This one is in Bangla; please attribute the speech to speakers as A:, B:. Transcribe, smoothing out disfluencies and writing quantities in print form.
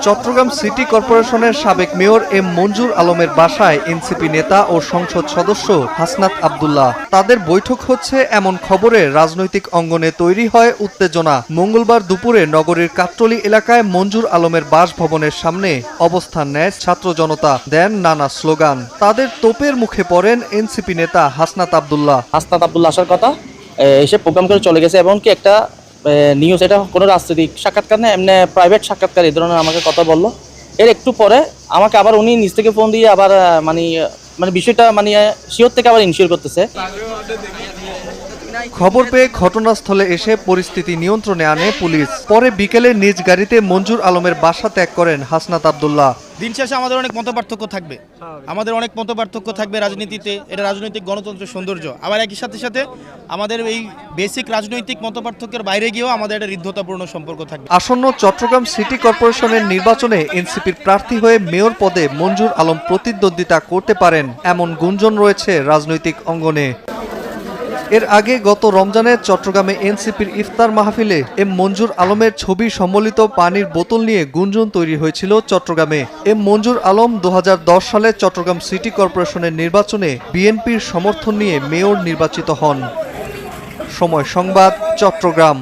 A: চট্টগ্রাম সিটি কর্পোরেশনের সাবেক মেয়র এম মঞ্জুর আলমের বাসায় এনসিপি নেতা ও সংসদ সদস্য হাসনাত আব্দুল্লাহ। তাদের বৈঠক হচ্ছে এমন খবরে রাজনৈতিক অঙ্গনে তৈরি হয় উত্তেজনা। মঙ্গলবার দুপুরে নগরীর কাট্টলী এলাকায় মঞ্জুর আলমের বাসভবনের সামনে অবস্থান নেয় ছাত্র জনতা, দেন নানা স্লোগান। তাদের তোপের মুখে পড়েন এনসিপি নেতা হাসনাত আব্দুল্লাহ।
B: আসার কথা এসে প্রোগ্রাম করে চলে গেছে, এমনকি একটা নিউজ, এটা কোনো রাজনৈতিক সাক্ষাৎকার না, এমনি প্রাইভেট সাক্ষাৎকার এই ধরনের আমাকে কথা বললো। এর একটু পরে আমাকে আবার উনি নিজ থেকে ফোন দিয়ে আবার মানে বিষয়টা শিওর থেকে আবার ইনশিওর করতেছে।
A: খবর পেয়ে ঘটনাস্থলে এসে পরিস্থিতি নিয়ন্ত্রণে আনে পুলিশ। পরে বিকেলে নিজ গাড়িতে মঞ্জুর আলমের বাসা ত্যাগ করেন হাসনাত আব্দুল্লাহ।
C: দিন শেষে আমাদের অনেক মতপার্থক্য থাকবে রাজনীতিতে। এটা রাজনৈতিক গণতন্ত্রের সৌন্দর্য। আবার একই সাথে সাথে আমাদের এই বেসিক রাজনৈতিক মতপার্থক্যের বাইরে গিয়েও আমাদের একটা হৃদ্যতাপূর্ণ সম্পর্ক থাকবে।
A: আসন্ন চট্টগ্রাম সিটি কর্পোরেশনের নির্বাচনে এনসিপির প্রার্থী হয়ে মেয়র পদে মঞ্জুর আলম প্রতিদ্বন্দ্বিতা করতে পারেন এমন গুঞ্জন রয়েছে রাজনৈতিক অঙ্গনে। এর আগে গত রমজানে চট্টগ্রামে এনসিপির ইফতার মাহফিলে এম মঞ্জুর আলমের ছবি সম্বলিত পানির বোতল নিয়ে গুঞ্জন তৈরি হয়েছিল চট্টগ্রামে। এম মঞ্জুর আলম 2010 সালে চট্টগ্রাম সিটি কর্পোরেশনের নির্বাচনে বিএনপির সমর্থন নিয়ে মেয়র নির্বাচিত হন। সময় সংবাদ, চট্টগ্রাম।